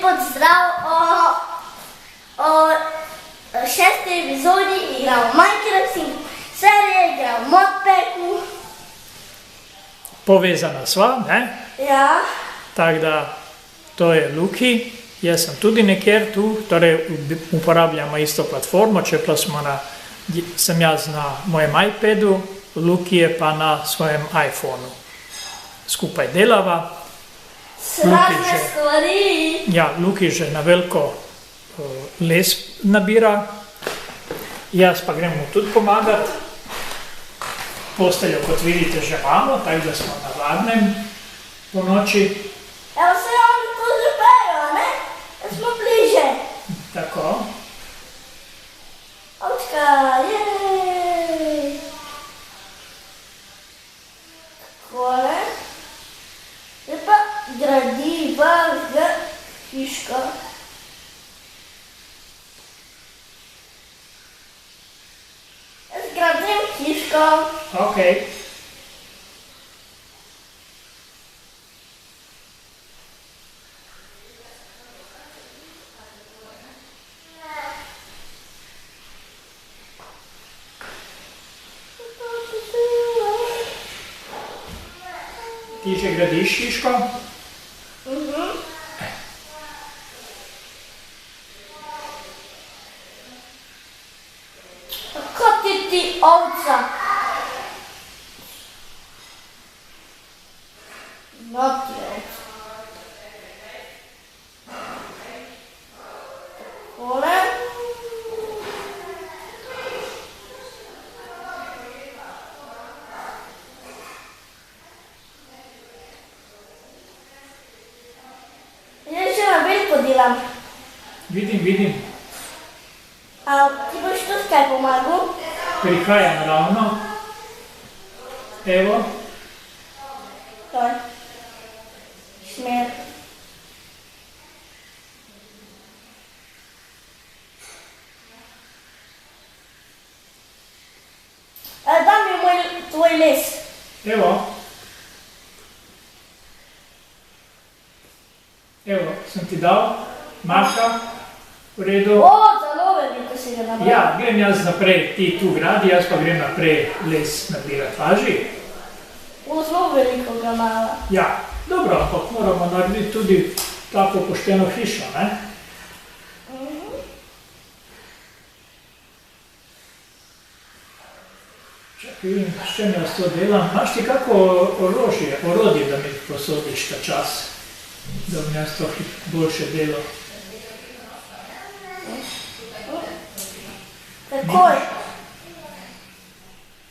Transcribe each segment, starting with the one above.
pozdrav o 6. epizodi igramo Minecraft in serije igramo Modpacku. Povezana sva, ne? Ja. Tako da, to je Luki, jaz sem tudi nekjer tu, torej uporabljamo isto platformo, čeprav sem jaz na mojem iPadu, Luki je pa na svojem iPhonu. Skupaj delava. Slavne stvari. Ja, Luki že na veliko les nabira, jaz pa grem mu tudi pomagati. Posteljo, kot vidite, že imamo, tako da smo na varnem po noči. Evo se oni tu zapejo, ne? Da smo bliže. Tako. Ovčka, jej. Takole. Zdaj pa gradiva hiško. Zgradim hiško. Ok. Ti že gradiš hiško? Kot je ti ovca? No ti ovca. Takole. Jaz še na veliko delam. Vidim. Ti boš tudi kaj pomagal? Prihajam ravno. Evo. To je. Smer. Daj mi tvoj les. Evo, sem ti dal, Marka, v redu. Zelo veliko si ga nabral. Ja, grem jaz naprej, ti tu gradi, jaz pa grem naprej les nabirati, važi? Zelo veliko ga mala. Ja, dobro, ampak moramo narediti tudi tako pošteno hišo, ne? Čakaj, vidim, s čem jaz to delam. Imaš ti kako orodje, da mi posodiš ta čas, da bom jaz to boljše delo. Takoj.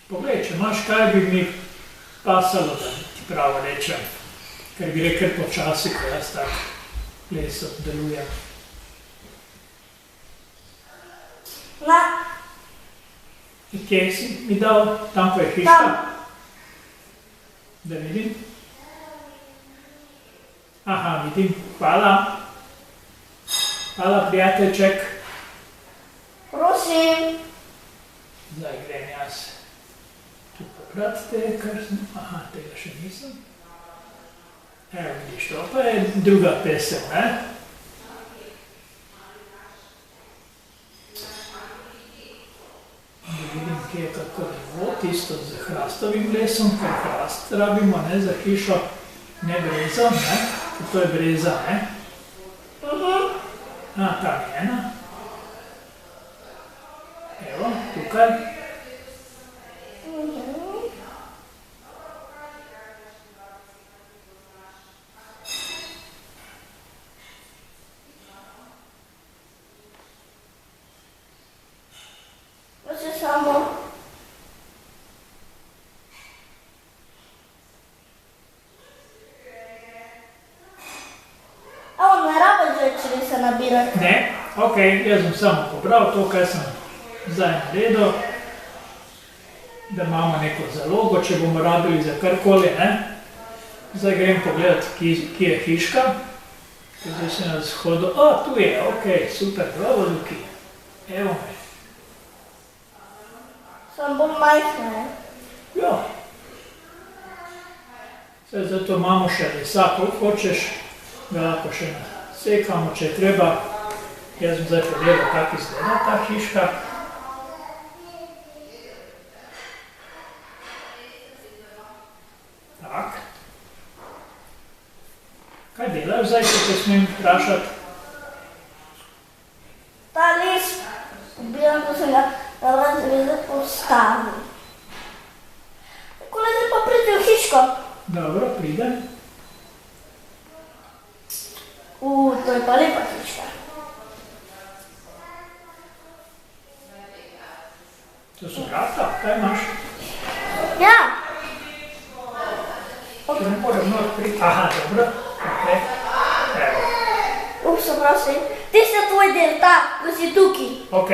Poglej, če imaš kaj, bi mi pasalo, da ti pravo rečem, ker gre kar počasi, ko jaz tak les obdelujem. Na. Kje si mi dal? Tam pa je hiška? Tam. Da vidim. Aha, vidim. Hvala. Hvala, prijateljček. Prosim. Zdaj grem jaz tu pobrati te, kar sem... Aha, tega še nisem. Evo, vidiš, to pa je druga pesem, ne? Da vidim, kje je kako drevo, tisto z hrastovim lesom, ker hrast rabimo, ne, za hišo, ne breza, ne? To je breza, ne? Tam je ena. Evo, tukaj. To se samo. Ne rabiš več lesa nabirati. Ne, ok, jaz bom samo pobral to, kar sem zdaj naredil, da imamo neko zalogo, če bomo rabili za karkoli, ne. Zdaj grem pogledati, kje je hiška, zdaj se na vzhodu, tu je, ok, super, bravo, Luki, evo me. Sem bolj majhna, ne? Ja. Zdaj zato imamo še lesa, ko hočeš, ga lahko še Sekamo, če je treba. Jaz bom zdaj pogledal, kako izgleda ta hiška. Tak. Kaj delaš zdaj, če te smem vprašati? Ta les, ubiram, ko sem ga na razreze postavil. Takole zdaj pa pride v hiško. Dobro, pridem. To je pa lepa hiška. To so vrata, kaj imaš? Ja, Če ne morem not priti. Aha, dobro. Okay. Evo. se prosim. Tisti je tvoj del, ta, ko si tukaj. Ok,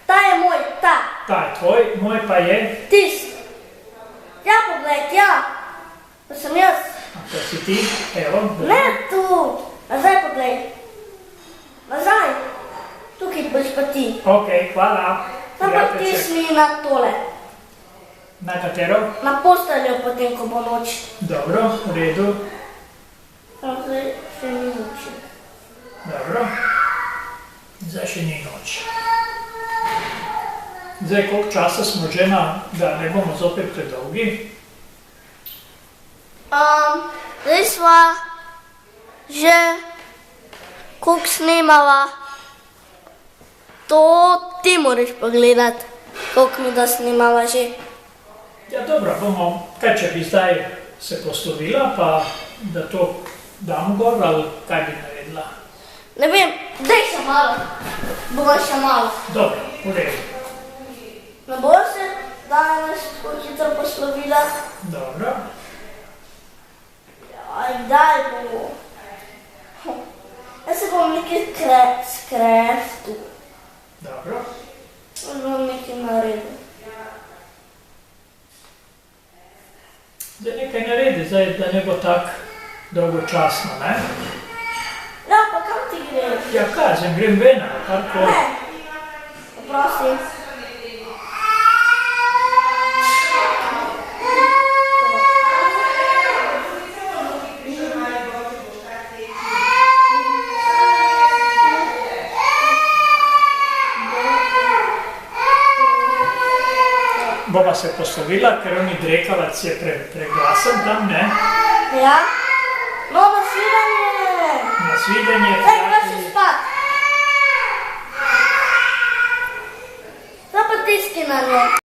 Ta je moj, ta. ta je tvoj, moj pa je. Tisti. Ja, pogled, ja. To sem jaz. A to si ti, evo. Ne tu. Nazaj pogled. Nazaj. Tukaj boš pa ti. Ok, hvala. Tam pa ti smij na tole. Na katero? Na posteljo potem, ko bo noč. Dobro, v redu. Tam zdaj še ni noč. Dobro. Zdaj še ni noč. Zdaj, koliko časa smo že na, da ne bomo zopet predolgi? Zdaj sva že koliko snemala. To ti moraš pogledati, koliko mi da snemala že. Ja, dobro, bomo, kaj če bi zdaj se poslovila, pa da to dam gor, ali kaj bi naredila? Ne vem, daj še malo. Bova še malo. Dobro, v redu. Ne bo se danes tako hitro poslovila? Dobro. Daj bo. Jaz se bom nekaj skreftil. Dobro. Jaz bom nekaj naredil. Zdaj nekaj naredi, zdaj, da ne bo tako dolgočasno, ne? Ja, pa kam ti greš? Ja, kaj, zdaj grem ven, ali karkoli. Ne, prosim. Bova se poslovila, ker oni drekavac je preglasen tam, ne? Ja? No, nasvidenje! Nasvidenje, Zdaj greš še spat. Zdaj pa tiski na njo.